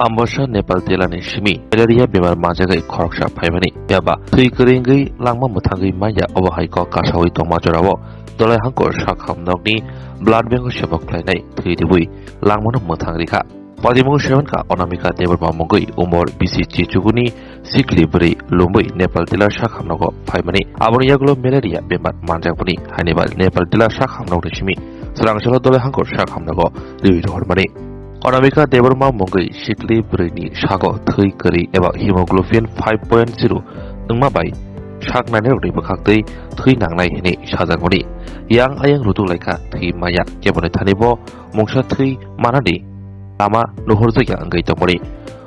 Ambosha Nepal Telani Shimi, Elaria Bimar Majagai Korksha Paimani, Yaba, Tuikeringi, Langma Mutangi Maya Overhaiko Kashawi Tomajarawo, Dolai Hanko Shakham Nogni, Blood Bengo Shabok Planai, Tuidibui, Langmon Mutangrika, Padimu Shavanka, Onamika Deborma Mongui, Umor, BC Chichuguni, Siklibri, Lumbui, Nepal Tila Shakham Nogo, Paimani, Aboriaglo Melaria Bimar Manjabuni, Hannibal, Nepal Tila Shakham Nogishimi, Sarangshalo Dolai Hanko Shakham Nogo, Livid Hormani. Onamika Deborma Mongui Shikli Brini Shago Thui Kari Eba Hemoglobin 5.0 Nungmabai Shak Nane Ribakakti Thui Nangnai Hini Shazangoni Yang Ayang Rutu Laika Thui Maya Kebone Tanibo Mongsha Thui Manadi Lama Nuhurza Angai Tomori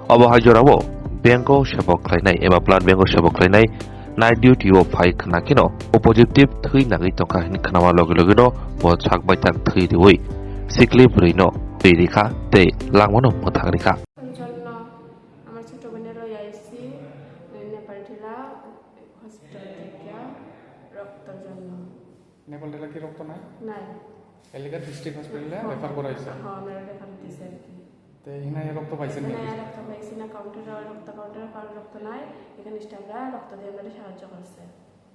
Obahajorawo Bengo Shabok Klainai Eba Blood Bengo Shabok Klainai Night Duty O Pai Kanakino Oppositive Thui Nangai Tongka Hin Kanawa Logilogino Bo Chak Baitak Thui Diwi Sikli Brino Rika te langmono muthagrika জন্য আমার ছোট বোনের আইসি নেপাল জেলা hospital থেকে রক্তের জন্য নেপাল জেলা কি রক্ত নাই নাই এলিগা ডিস্ট্রিক্ট হসপিটালে রেফার করা হয়েছে হ্যাঁ আমরা রেফার দিয়েছি আর কি তো এখানে রক্ত পাইছেন না রক্ত পাইছি না কাউন্টারে কারো রক্ত নাই এখানে স্টাফরা রক্ত দিয়ে আমাদের সাহায্য করছে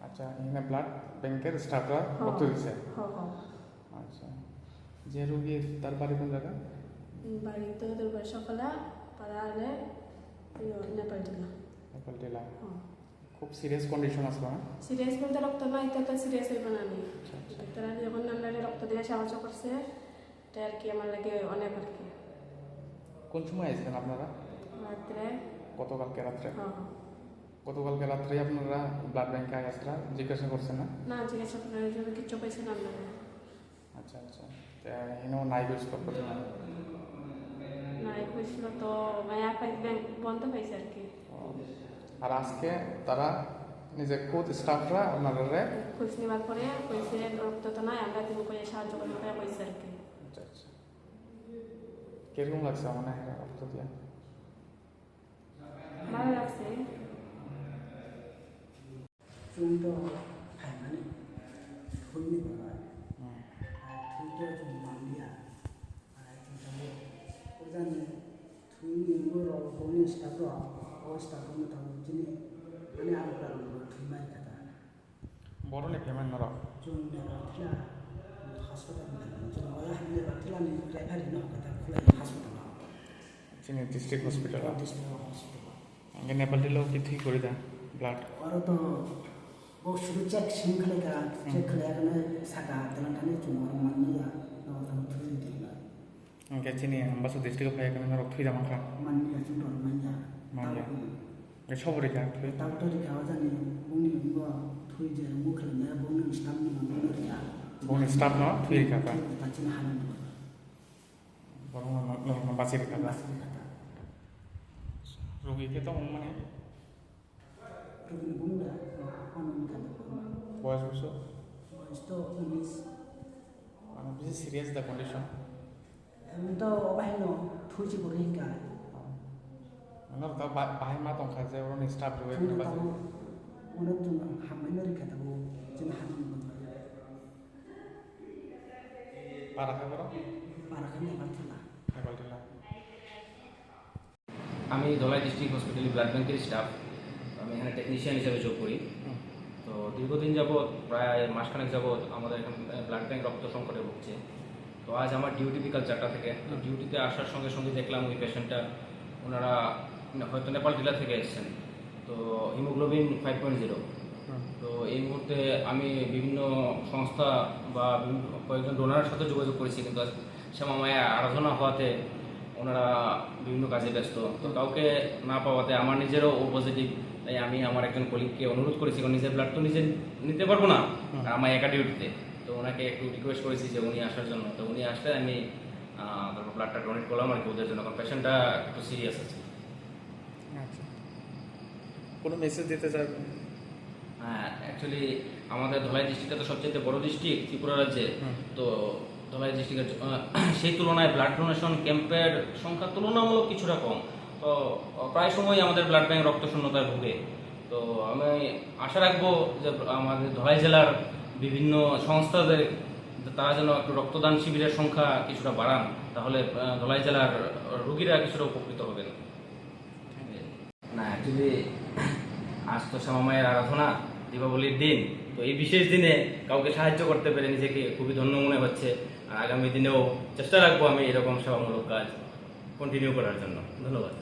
আচ্ছা এখানে ব্লাড ব্যাংকের স্টাফরা রক্ত দিচ্ছে হ্যাঁ হ্যাঁ আচ্ছা যে রোগী তার বাড়ি কোন জায়গা বাড়ি তো দুর্গা সকালে পাড়া আলে নেপাল জেলা খুব সিরিয়াস কন্ডিশন আছে না সিরিয়াস বলতে রক্ত নাই তো সিরিয়াস হইবে না নি তারা যখন আমরা রক্ত দিয়ে সাহায্য করছে এটা আর কি আমার লাগে অনেক আর কি কোন সময় আসবেন আপনারা রাত্রে গতকালকে রাত্রে হ্যাঁ গতকালকে রাত্রে আপনারা ব্লাড ব্যাংকে আসরা জিজ্ঞাসা করছেন না না জিজ্ঞাসা করার জন্য কিছু পয়সা না আমরা আচ্ছা আচ্ছা এখানেও নাই ইউজ করতে না নাই কইছিল তো মায়া পাই ব্যাংক বন্ধ পাইছে আর কি আর আজকে তারা নিজে কোড স্টাফরা আপনারা খোঁজ নেওয়ার পরে কইছে রক্ত তো নাই আমরা তুমি কই সাহায্য করতে কইছে আর কি আচ্ছা আচ্ছা কিরকম লাগছে মানে রক্ত দিয়া ভালো লাগছে 좀더 할만해. 돈이 많아. 돈도 좀 많이야. 진짜 뭐 일단은 돈이 뭐로 보는 시다도 어시다도 다 우진이 아니 아무런 거 돈만 있다. বড়লে পেমেন্ট নরা 좀 내가 틀라 하스পাতাল 좀 뭐야 하는 거 틀라니 레파리 나가다 그래 하스파তাল. চিনি ডিস্ট্রিক্ট হসপিটাল ডিস্ট্রিক্ট হসপিটাল. আগে নেপাল দিলেও কি ঠিক করে দেয় ব্লাড আর তো শুরু চেক সিংখলেকা চেক খলেকানে সাকা তেলাঙ্গানা চুমার মানিয়া নরম থুই দিলা আগে চিনি আমবাসা ডিস্ট্রিক্ট ফাই এখানে রক্ত থুই দাম খা মানিয়া চুমার মানিয়া মানিয়া এ সবরে যা থুই ডাক্তারি খাওয়া জানি বুনি গো থুই যে মুখলে বুনি স্টামনি বুনি রিয়া বোন স্টাফ না থুই খাতা পাচিন হারান বরং বাঁচি খাতা রোগীকে তো মানে রুগী বুমরা অনন খাতা বয়স বছর বয়স তো 19 মানে বেশি সিরিয়াস দা কন্ডিশন আমি তো বাহিন থুইছি বলি গা মানে তা বাহাই মা তং খাজে ওর স্টাফ রয়ে থুই বাজে তো ওনা তো হামাইনো রিখা তো জিন হানান পারা খাবার পারাখানে বাতিলা নেপাল দিলা আমি ধলাই ডিস্ট্রিক্ট হসপিটালে ব্লাড ব্যাংকের স্টাফ আমি এখানে টেকনিশিয়ান হিসেবে যোগ করি তো দীর্ঘদিন যাবৎ প্রায় মাসখানেক যাবৎ আমাদের এখানে ব্লাড ব্যাংক রক্ত সংকটে ভুগছে তো আজ আমার ডিউটি বিকাল 4টা থেকে তো ডিউটিতে আসার সঙ্গে সঙ্গে দেখলাম ওই পেশেন্টটা ওনারা হয়তো নেপাল জেলা থেকে এসেছেন তো হিমোগ্লোবিন 5.0 তো এই মুহূর্তে আমি বিভিন্ন সংস্থা বা কয়েকজন ডোনারের সাথে যোগাযোগ করেছি কিন্তু শ্যামা মায়া আরাধনা হওয়াতে ওনারা বিভিন্ন কাজে ব্যস্ত তো কাউকে না পাওয়াতে আমার নিজেরও ও পজিটিভ তাই আমি আমার একজন কলিগকে অনুরোধ করেছি কারণ নিজের ব্লাড তো নিজে নিতে পারবো না আমার একা ডিউটিতে তো ওনাকে একটু রিকোয়েস্ট করেছি যে উনি আসার জন্য তো উনি আসলে আমি তারপর ব্লাডটা ডোনেট করলাম আর কি ওদের জন্য কারণ পেশেন্টটা একটু সিরিয়াস আছে আচ্ছা কোনো মেসেজ দিতে চাইবেন হ্যাঁ অ্যাকচুয়ালি আমাদের ধলাই ডিস্ট্রিক্টটা তো সবচেয়ে বড় ডিস্ট্রিক্ট ত্রিপুরা রাজ্যে তো ধলাই ডিস্ট্রিক্টের সেই তুলনায় ব্লাড ডোনেশন ক্যাম্পের সংখ্যা তুলনামূলক কিছুটা কম তো প্রায় সময় আমাদের ব্লাড ব্যাংক রক্ত শূন্যতায় ভুগে তো আমি আশা রাখবো যে আমাদের ধলাই জেলার বিভিন্ন সংস্থাদের তারা যেন একটু রক্তদান শিবিরের সংখ্যা কিছুটা বাড়ান তাহলে ধলাই জেলার রোগীরা কিছুটা উপকৃত হবেন। অ্যাকচুয়ালি আজ তো শ্যামা মায়ের আরাধনা, দীপাবলির দিন। তো এই বিশেষ দিনে কাউকে সাহায্য করতে পেরে নিজেকে খুবই ধন্য মনে হচ্ছে। আর আগামী দিনেও চেষ্টা রাখবো আমি এরকম সেবামূলক কাজ কন্টিনিউ করার জন্য। ধন্যবাদ।